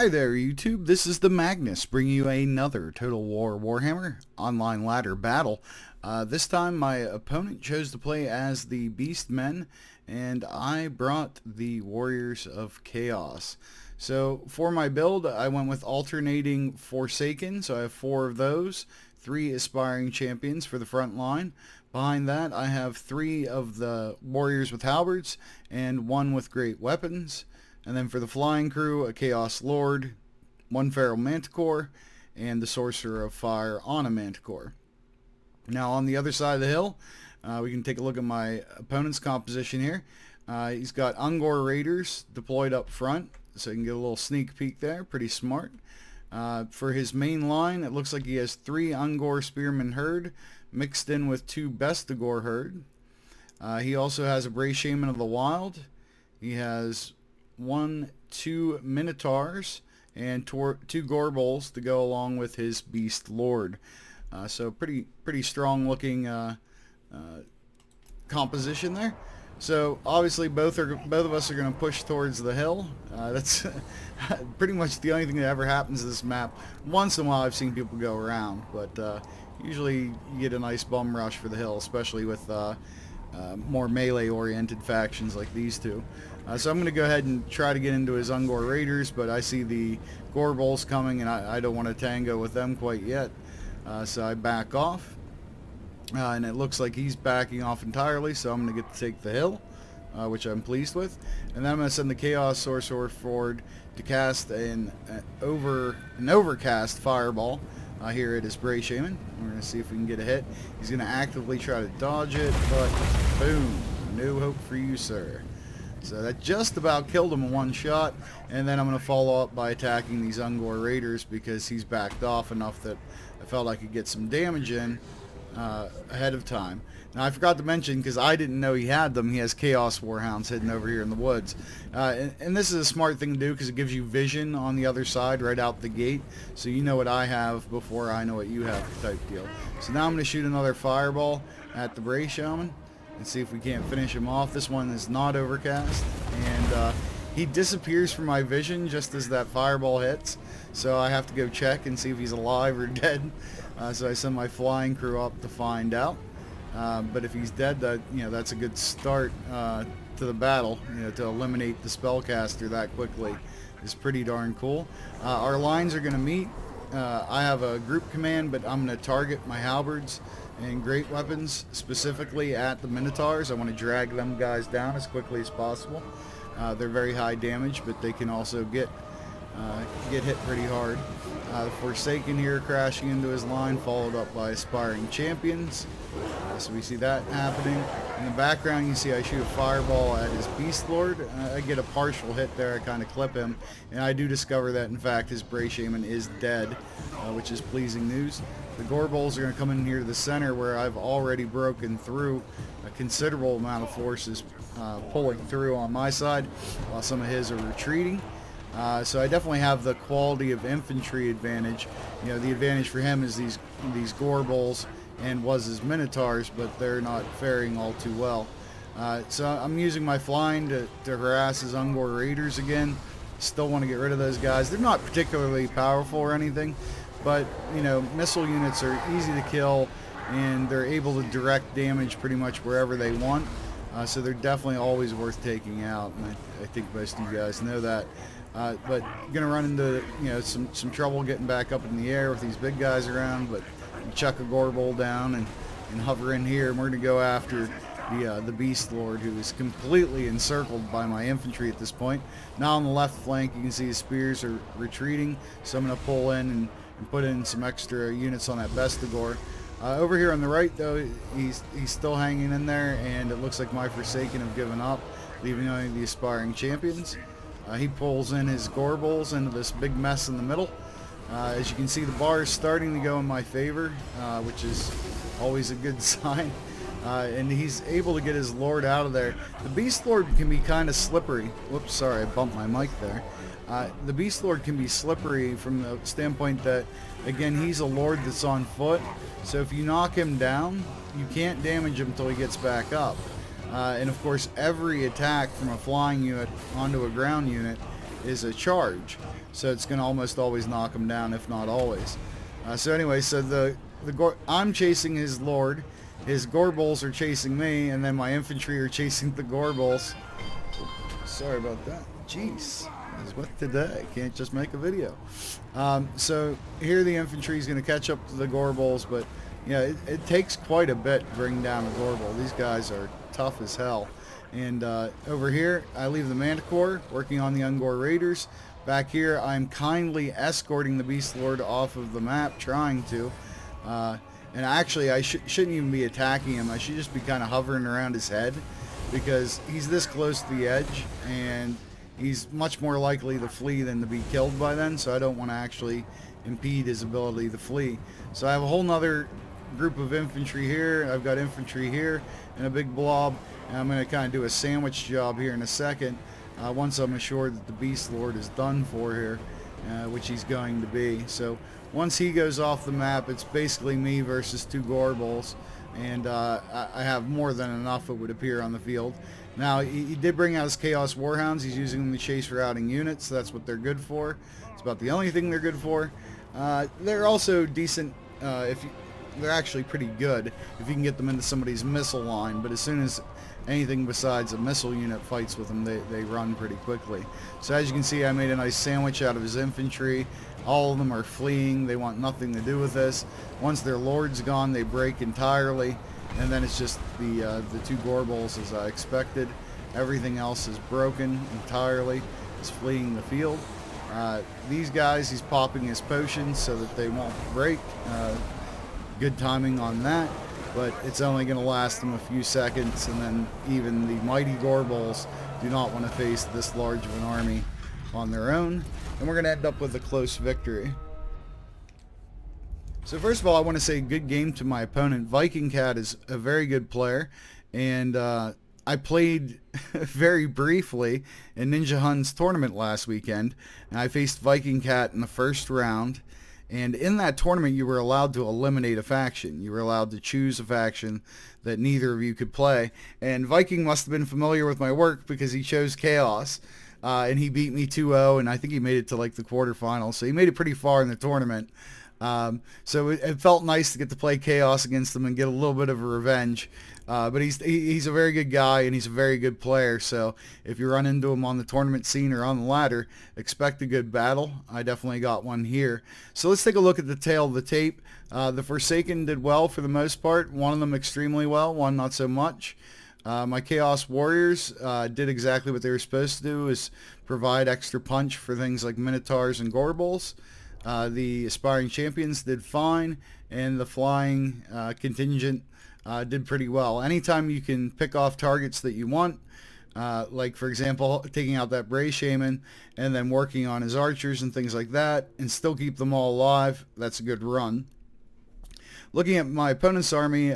Hi there YouTube, this is the Magnus bringing you another Total War Warhammer online ladder battle. This time my opponent chose to play as the Beastmen and I brought the Warriors of Chaos. So for my build I went with alternating Forsaken, so I have 4 of those, 3 aspiring champions for the front line. Behind that I have 3 of the Warriors with halberds and 1 with great weapons. And then for the flying crew, a Chaos Lord, 1 Feral Manticore, and the Sorcerer of Fire on a Manticore. Now on the other side of the hill, we can take a look at my opponent's composition here. He's got Ungor Raiders deployed up front, so you can get a little sneak peek there, pretty smart. For his main line, it looks like he has 3 Ungor Spearmen Herd, mixed in with 2 Bestigor Herd. He also has a Bray Shaman of the Wild. He has 2 Minotaurs and 2 Gorbals to go along with his Beast Lord. So pretty strong looking composition there. So obviously both of us are going to push towards the hill. That's pretty much the only thing that ever happens to this map. Once in a while I've seen people go around, but usually you get a nice bum rush for the hill, especially with more melee oriented factions like these two. So I'm going to go ahead and try to get into his Ungor Raiders, but I see the Gorbals coming and I don't want to tango with them quite yet. So I back off. And it looks like he's backing off entirely, so I'm going to get to take the hill, which I'm pleased with. And then I'm going to send the Chaos Sorcerer forward to cast an overcast fireball here at his Bray Shaman. We're going to see if we can get a hit. He's going to actively try to dodge it, but boom, no hope for you, sir. So that just about killed him in one shot, and then I'm going to follow up by attacking these Ungor Raiders because he's backed off enough that I felt I could get some damage in ahead of time. Now I forgot to mention, because I didn't know he had them, he has Chaos Warhounds hidden over here in the woods. And this is a smart thing to do because it gives you vision on the other side right out the gate, so you know what I have before I know what you have type deal. So now I'm going to shoot another fireball at the Bray Shaman and see if we can't finish him off. This one is not overcast, and he disappears from my vision just as that fireball hits, so I have to go check and see if he's alive or dead. So I send my flying crew up to find out. But if he's dead, that's a good start to the battle. To eliminate the spellcaster that quickly is pretty darn cool. Our lines are going to meet. I have a group command, but I'm going to target my halberds and great weapons specifically at the Minotaurs. I want to drag them guys down as quickly as possible. They're very high damage, but they can also get hit pretty hard. The Forsaken here crashing into his line, followed up by aspiring champions. So we see that happening. In the background you see I shoot a fireball at his Beast Lord. I get a partial hit there, I kind of clip him, and I do discover that in fact his Bray Shaman is dead, which is pleasing news. The Gorbals are going to come in here to the center where I've already broken through. A considerable amount of forces pulling through on my side while some of his are retreating. So I definitely have the quality of infantry advantage. The advantage for him is these Gorbals and was his Minotaurs, but they're not faring all too well. So I'm using my flying to harass his Ungor Raiders again. Still want to get rid of those guys. They're not particularly powerful or anything, but missile units are easy to kill and they're able to direct damage pretty much wherever they want. So they're definitely always worth taking out, and I think most of you guys know that. But gonna run into some trouble getting back up in the air with these big guys around. But you chuck a Gorbal down and hover in here, and we're gonna go after the Beast Lord, who is completely encircled by my infantry at this point. Now on the left flank, you can see his spears are retreating, so I'm gonna pull in and put in some extra units on that Bestigor. Over here on the right, though, he's still hanging in there, and it looks like my Forsaken have given up, leaving only the aspiring champions. He pulls in his Gorbals into this big mess in the middle. As you can see, the bar is starting to go in my favor, which is always a good sign. And he's able to get his Lord out of there. The Beast Lord can be kind of slippery. Whoops, sorry, I bumped my mic there. The Beast Lord can be slippery from the standpoint that, again, he's a Lord that's on foot. So if you knock him down, you can't damage him until he gets back up. And of course, every attack from a flying unit onto a ground unit is a charge, so it's going to almost always knock him down, if not always. So anyway, so I'm chasing his lord, his Gorbals are chasing me, and then my infantry are chasing the Gorbals. Sorry about that. Jeez, it's what today? Can't just make a video. So here the infantry is going to catch up to the Gorbals, but yeah, it takes quite a bit to bring down a Gorbal. These guys are tough as hell. And over here, I leave the Manticore working on the Ungor Raiders. Back here, I'm kindly escorting the Beast Lord off of the map, trying to. And actually, I shouldn't even be attacking him. I should just be kind of hovering around his head, because he's this close to the edge, and he's much more likely to flee than to be killed by then, so I don't want to actually impede his ability to flee. So I have a whole nother group of infantry here. I've got infantry here and a big blob, and I'm going to kind of do a sandwich job here in a second once I'm assured that the Beast Lord is done for here, which he's going to be. So once he goes off the map, it's basically me versus 2 Gorbals, and I have more than enough, it would appear, on the field. Now, he did bring out his Chaos Warhounds. He's using them to chase routing units, so that's what they're good for. It's about the only thing they're good for. They're also decent, they're actually pretty good if you can get them into somebody's missile line, but as soon as anything besides a missile unit fights with them, they run pretty quickly. So as you can see, I made a nice sandwich out of his infantry. All of them are fleeing. They want nothing to do with this. Once their lord's gone, they break entirely, and then it's just the 2 Gorbals as I expected. Everything else is broken entirely. It's fleeing the field. These guys, he's popping his potions so that they won't break. Good timing on that, but it's only going to last them a few seconds, and then even the mighty Gorbals do not want to face this large of an army on their own, and we're going to end up with a close victory. So first of all, I want to say good game to my opponent. Vikingcat is a very good player, and I played very briefly in Ninja Hun's tournament last weekend, and I faced Vikingcat in the first round. And in that tournament, you were allowed to eliminate a faction. You were allowed to choose a faction that neither of you could play. And Viking must have been familiar with my work, because he chose Chaos. And he beat me 2-0, and I think he made it to like the quarterfinals. So he made it pretty far in the tournament. So it felt nice to get to play Chaos against him and get a little bit of a revenge. But he's a very good guy, and he's a very good player. So if you run into him on the tournament scene or on the ladder, expect a good battle. I definitely got one here. So let's take a look at the tail of the tape. The Forsaken did well for the most part. One of them extremely well, one not so much. My Chaos Warriors did exactly what they were supposed to do, is provide extra punch for things like Minotaurs and Gorbals. The Aspiring Champions did fine, and the Flying Contingent did pretty well. Anytime you can pick off targets that you want, like for example taking out that Bray Shaman and then working on his archers and things like that, and still keep them all alive, that's a good run. Looking at my opponent's army,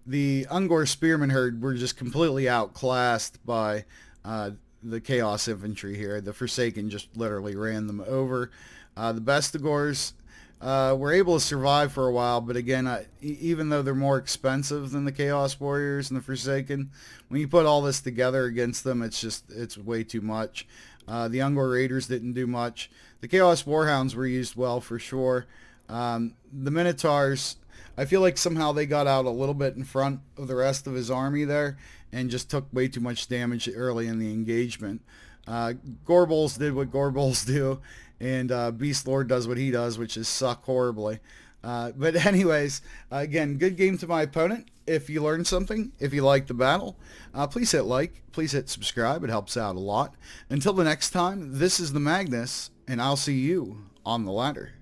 the Ungor Spearman herd were just completely outclassed by the Chaos Infantry here. The Forsaken just literally ran them over. The Bestigors were able to survive for a while, but again, even though they're more expensive than the Chaos Warriors and the Forsaken, when you put all this together against them, it's way too much. The Ungor Raiders didn't do much. The Chaos Warhounds were used well for sure. The Minotaurs, I feel like somehow they got out a little bit in front of the rest of his army there and just took way too much damage early in the engagement. Gorbals did what Gorbals do, and Beast Lord does what he does, which is suck horribly. But anyways, again, good game to my opponent. If you learned something, if you liked the battle, please hit like, please hit subscribe. It helps out a lot. Until the next time, this is the Magnus, and I'll see you on the ladder.